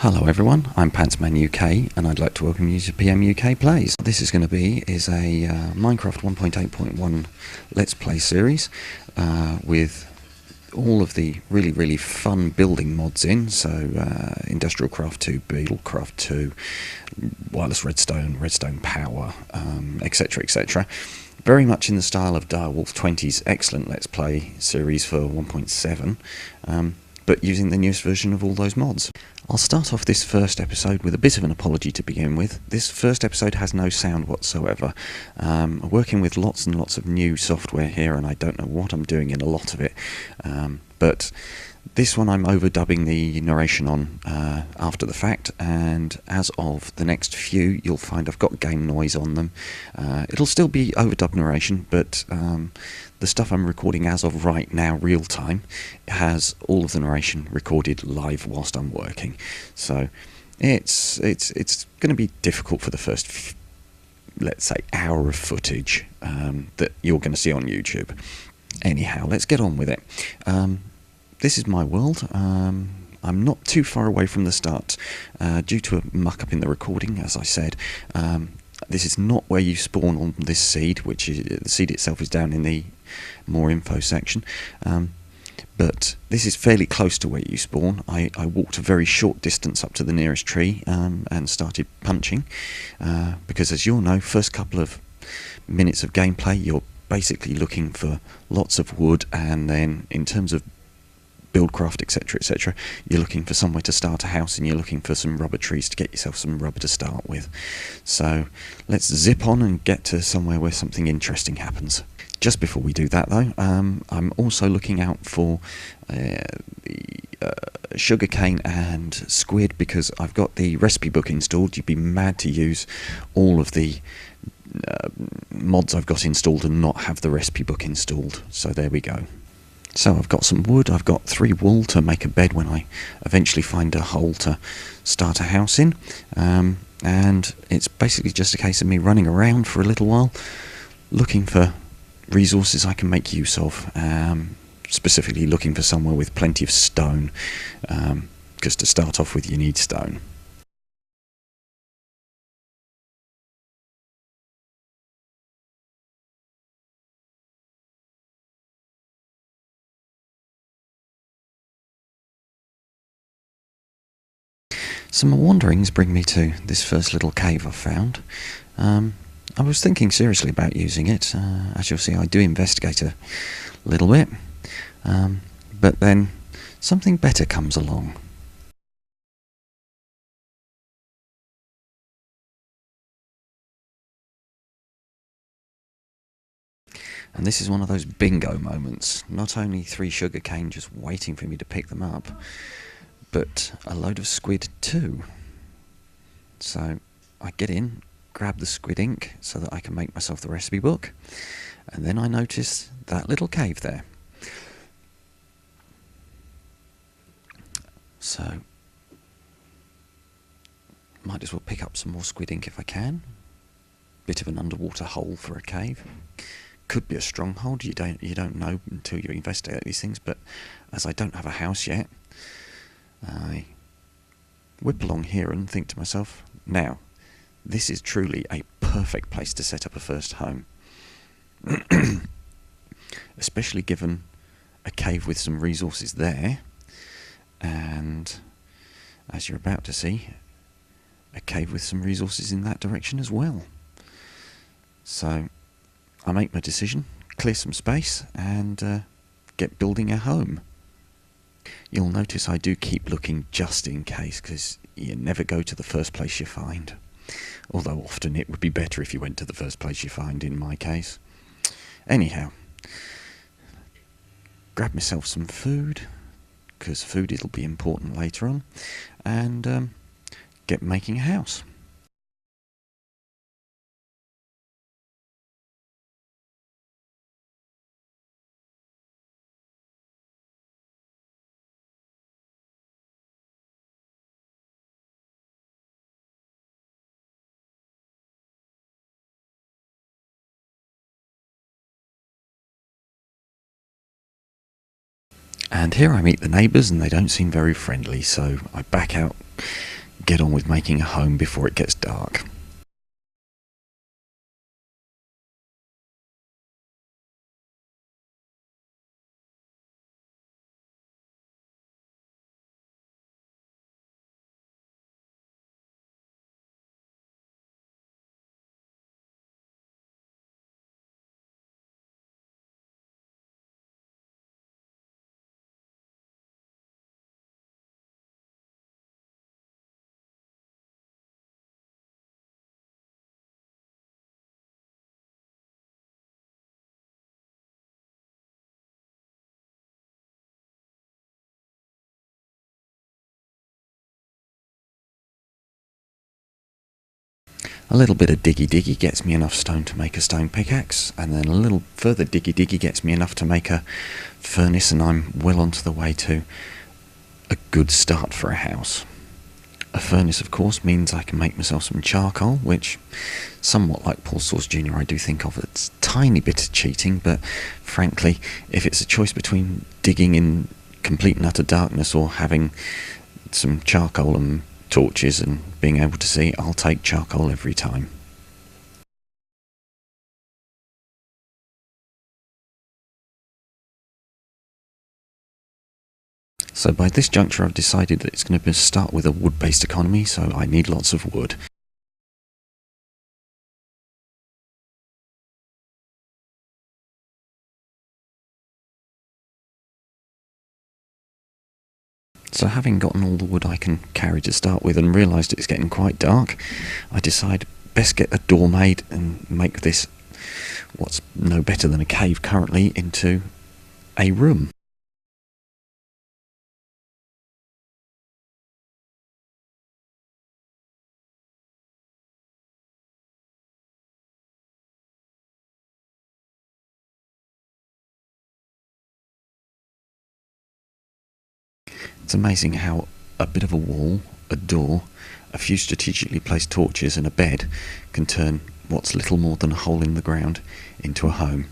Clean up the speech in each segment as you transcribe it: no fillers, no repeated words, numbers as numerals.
Hello everyone, I'm Pantsman UK and I'd like to welcome you to PMUK Plays. What this is going to be is a Minecraft 1.8.1 Let's Play series with all of the really fun building mods in, so IndustrialCraft 2, BuildCraft 2, wireless redstone power, etc. Very much in the style of Direwolf 20's excellent Let's Play series for 1.7, but using the newest version of all those mods. I'll start off this first episode with a bit of an apology to begin with. This first episode has no sound whatsoever. I'm working with lots and lots of new software here and I don't know what I'm doing in a lot of it, but this one I'm overdubbing the narration on after the fact, and as of the next few you'll find I've got game noise on them. It'll still be overdubbed narration, but the stuff I'm recording as of right now, real time, has all of the narration recorded live whilst I'm working. So it's going to be difficult for the first, let's say, hour of footage that you're going to see on YouTube. Anyhow, let's get on with it. This is my world. I'm not too far away from the start due to a muck up in the recording, as I said. This is not where you spawn on this seed, which is, the seed itself is down in the more info section. But this is fairly close to where you spawn. I walked a very short distance up to the nearest tree and started punching. Because as you'll know, first couple of minutes of gameplay, you're basically looking for lots of wood, and then in terms of BuildCraft, etc, you're looking for somewhere to start a house, and you're looking for some rubber trees to get yourself some rubber to start with. So let's zip on and get to somewhere where something interesting happens. Just before we do that though, I'm also looking out for sugarcane and squid, because I've got the recipe book installed. You'd be mad to use all of the mods I've got installed and not have the recipe book installed. So there we go. So I've got some wood, I've got 3 wool to make a bed when I eventually find a hole to start a house in, and it's basically just a case of me running around for a little while looking for resources I can make use of, specifically looking for somewhere with plenty of stone, because to start off with you need stone. So my wanderings bring me to this first little cave I've found. I was thinking seriously about using it. As you'll see, I do investigate a little bit, but then something better comes along. And this is one of those bingo moments. Not only 3 sugarcane just waiting for me to pick them up, but a load of squid too. So I get in, grab the squid ink so that I can make myself the recipe book, and then I notice that little cave there. So might as well pick up some more squid ink if I can. Bit of an underwater hole for a cave. Could be a stronghold, you don't know until you investigate these things, but as I don't have a house yet, I whip along here and think to myself, now, this is truly a perfect place to set up a first home. Especially given a cave with some resources there, and, as you're about to see, a cave with some resources in that direction as well. So, I make my decision, clear some space, and get building a home. You'll notice I do keep looking just in case, because you never go to the first place you find. Although often it would be better if you went to the first place you find, in my case. Anyhow, grab myself some food, because food it'll be important later on, and get making a house. And here I meet the neighbours, and they don't seem very friendly, so I back out get on with making a home before it gets dark. A little bit of diggy diggy gets me enough stone to make a stone pickaxe, and then a little further diggy diggy gets me enough to make a furnace, and I'm well onto the way to a good start for a house. A furnace, of course, means I can make myself some charcoal, which, somewhat like Paul Sauce Jr., I do think of as a tiny bit of cheating, but frankly, if it's a choice between digging in complete and utter darkness or having some charcoal and torches and being able to see, I'll take charcoal every time. So by this juncture I've decided that it's going to start with a wood-based economy, so I need lots of wood. So having gotten all the wood I can carry to start with and realised it's getting quite dark, I decide best get a door made and make this, what's no better than a cave currently, into a room. It's amazing how a bit of a wall, a door, a few strategically placed torches and a bed can turn what's little more than a hole in the ground into a home.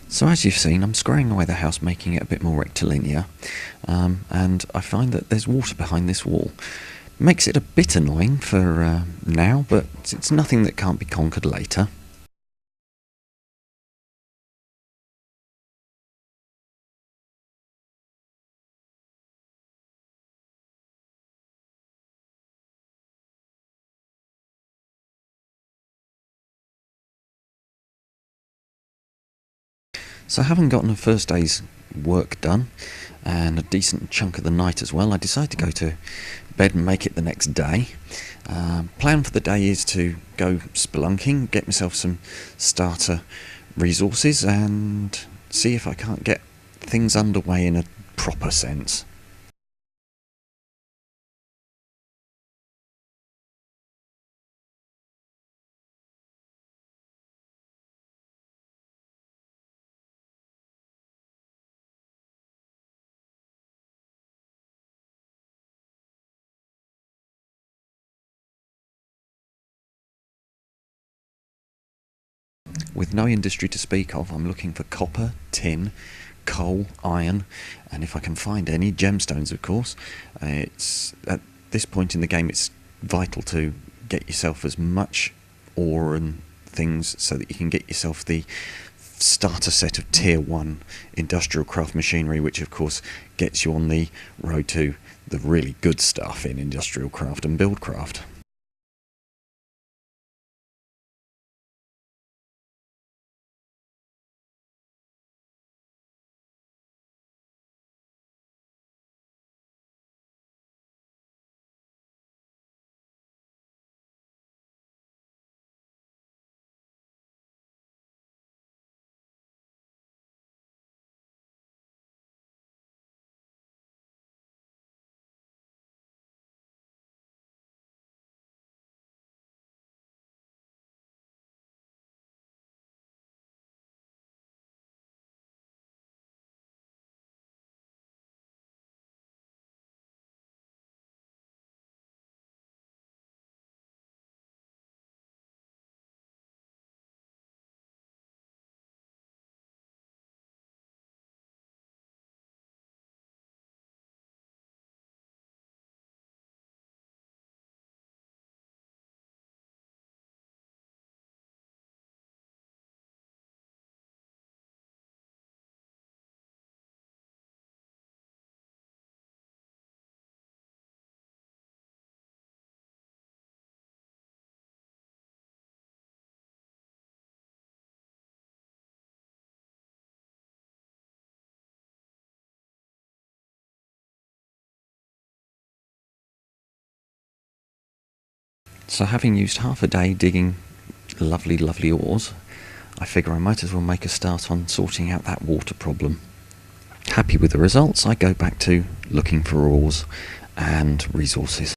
So as you've seen, I'm squaring away the house, making it a bit more rectilinear, and I find that there's water behind this wall. Makes it a bit annoying for now, but it's nothing that can't be conquered later. So having gotten a first day's work done, and a decent chunk of the night as well, I decide to go to bed and make it the next day. Plan for the day is to go spelunking, get myself some starter resources, and see if I can't get things underway in a proper sense. With no industry to speak of, I'm looking for copper, tin, coal, iron, and if I can find any, gemstones of course. It's at this point in the game it's vital to get yourself as much ore and things so that you can get yourself the starter set of tier 1 IndustrialCraft machinery, which of course gets you on the road to the really good stuff in IndustrialCraft and BuildCraft. So having used half a day digging lovely, lovely ores, I figure I might as well make a start on sorting out that water problem. Happy with the results, I go back to looking for ores and resources.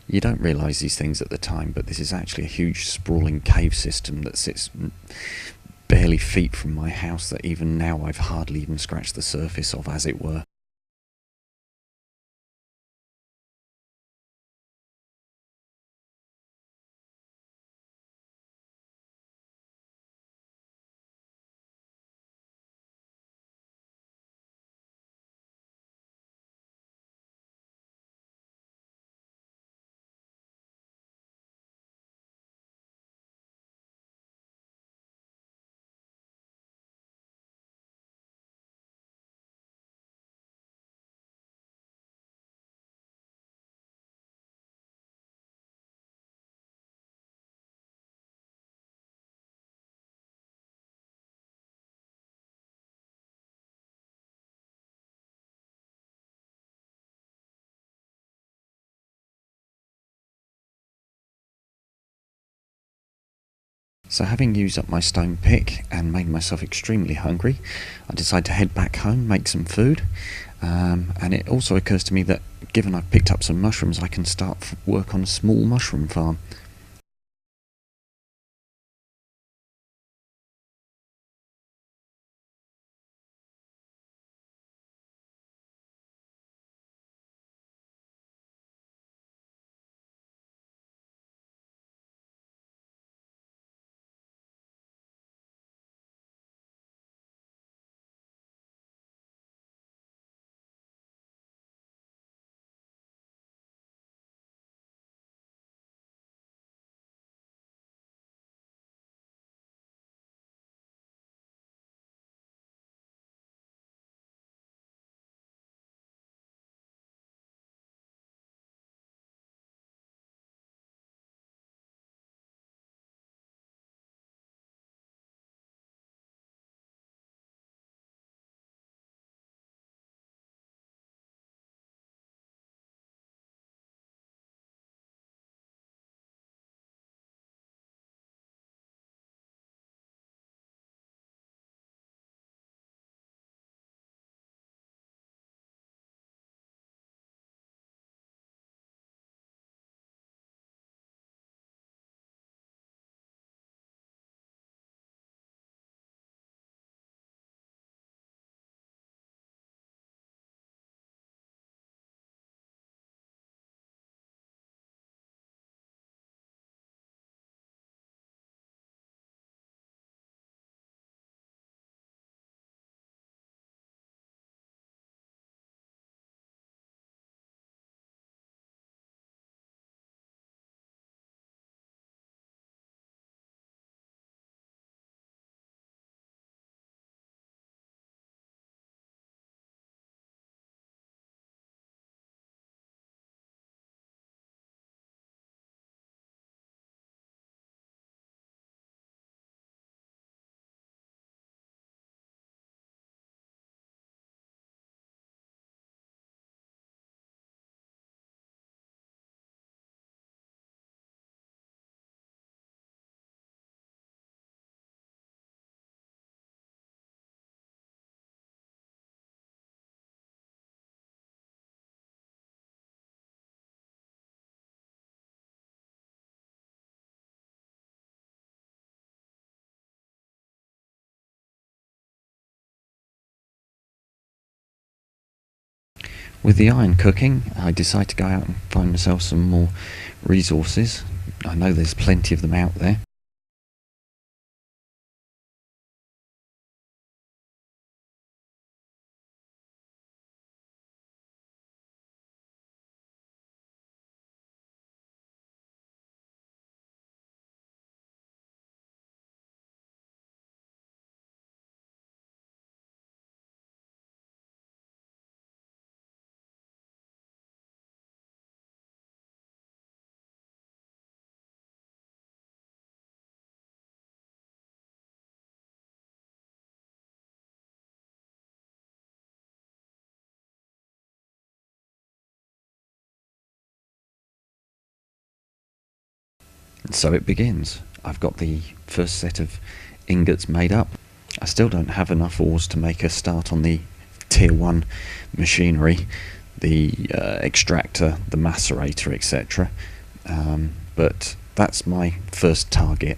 You don't realise these things at the time, but this is actually a huge sprawling cave system that sits barely feet from my house that even now I've hardly even scratched the surface of, as it were. So having used up my stone pick and made myself extremely hungry, I decide to head back home, make some food, and it also occurs to me that given I've picked up some mushrooms, I can start work on a small mushroom farm. With the iron cooking, I decide to go out and find myself some more resources. I know there's plenty of them out there. And so it begins. I've got the first set of ingots made up. I still don't have enough ores to make a start on the tier 1 machinery, the extractor, the macerator, etc. But that's my first target.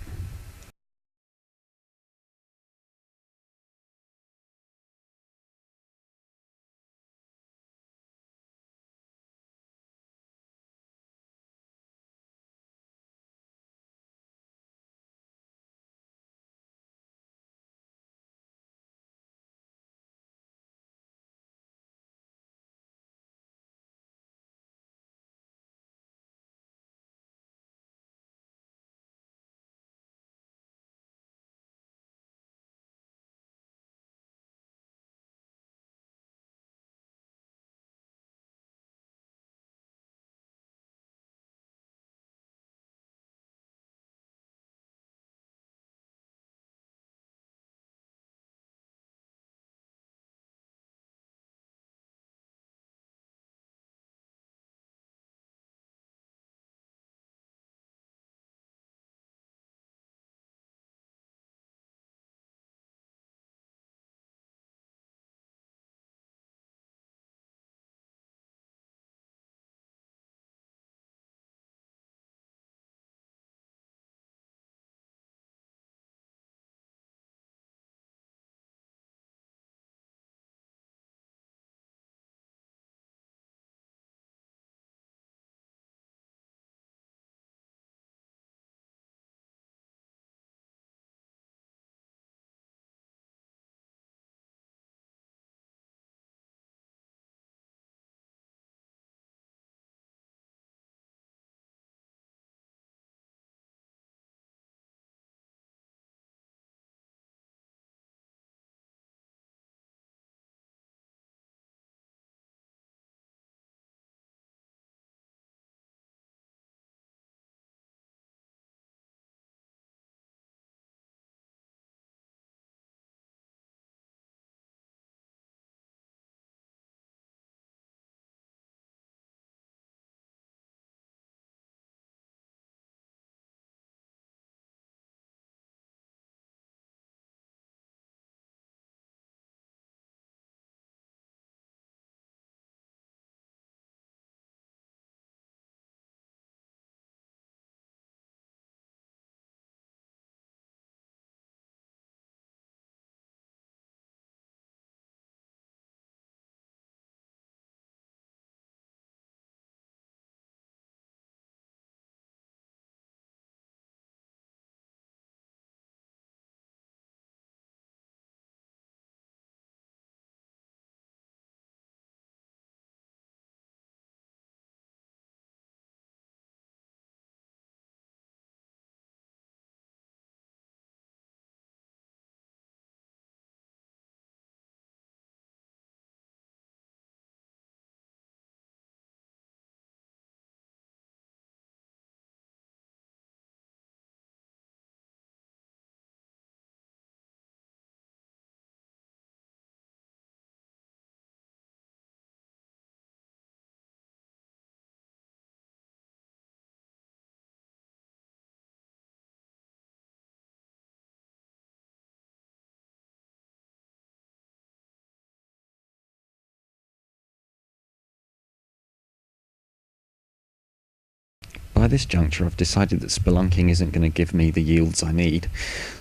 By this juncture, I've decided that spelunking isn't going to give me the yields I need,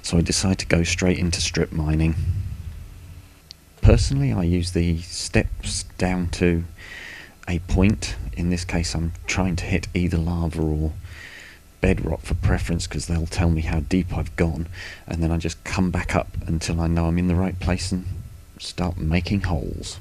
so I decide to go straight into strip mining. Personally, I use the steps down to a point. In this case I'm trying to hit either lava or bedrock for preference, because they'll tell me how deep I've gone, and then I just come back up until I know I'm in the right place and start making holes.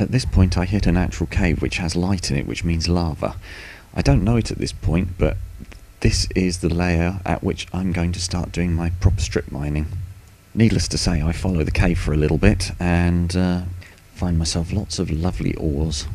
At this point I hit a natural cave which has light in it, which means lava. I don't know it at this point, but this is the layer at which I'm going to start doing my proper strip mining. Needless to say, I follow the cave for a little bit and find myself lots of lovely ores.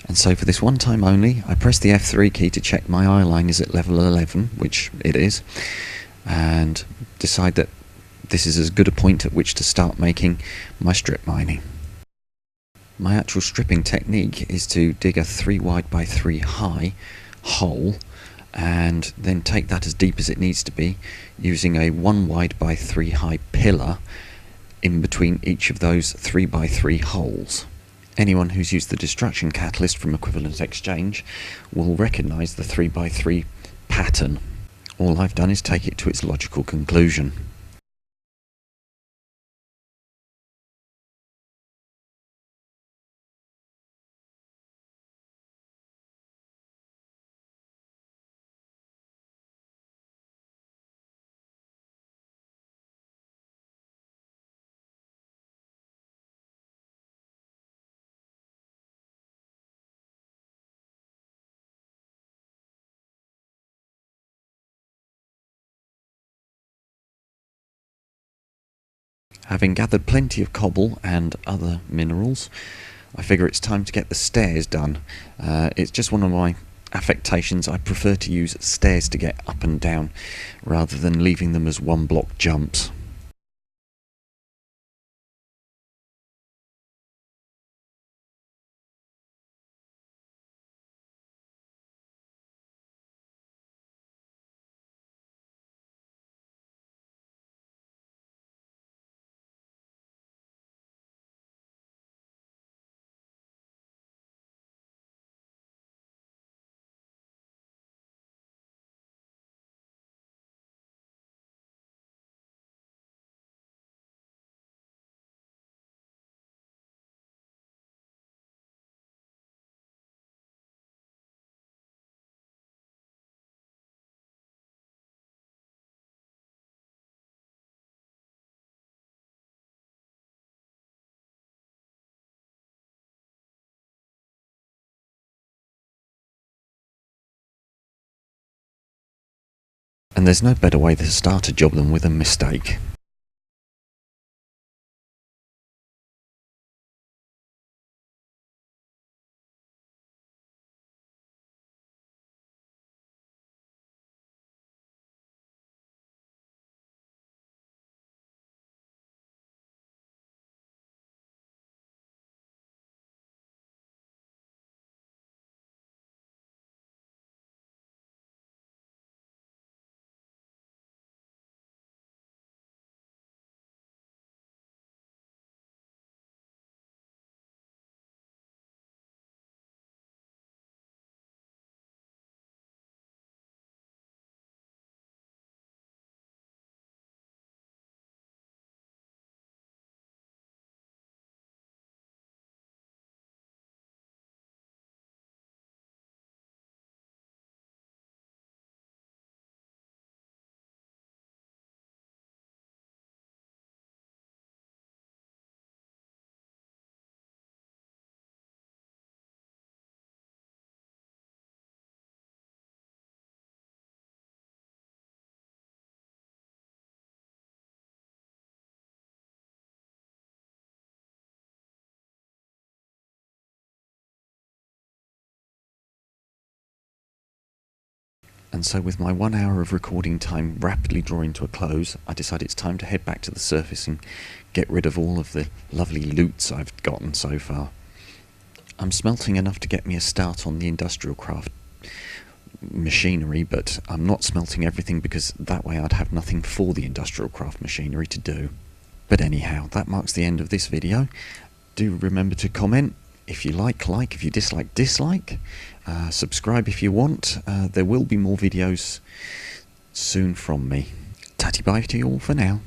And so for this one time only, I press the F3 key to check my eye line is at level 11, which it is, and decide that this is as good a point at which to start making my strip mining. My actual stripping technique is to dig a 3 wide by 3 high hole and then take that as deep as it needs to be, using a 1 wide by 3 high pillar in between each of those 3 by 3 holes. Anyone who's used the destruction catalyst from Equivalent Exchange will recognise the 3 by 3 pattern. All I've done is take it to its logical conclusion. Having gathered plenty of cobble and other minerals, I figure it's time to get the stairs done. It's just one of my affectations. I prefer to use stairs to get up and down rather than leaving them as one block jumps. And there's no better way to start a job than with a mistake. And so with my 1 hour of recording time rapidly drawing to a close, I decided it's time to head back to the surface and get rid of all of the lovely loots I've gotten so far. I'm smelting enough to get me a start on the IndustrialCraft machinery, but I'm not smelting everything because that way I'd have nothing for the IndustrialCraft machinery to do. But anyhow, that marks the end of this video. Do remember to comment. If you like, if you dislike, dislike. Subscribe if you want. There will be more videos soon from me. Tatty bye to you all for now.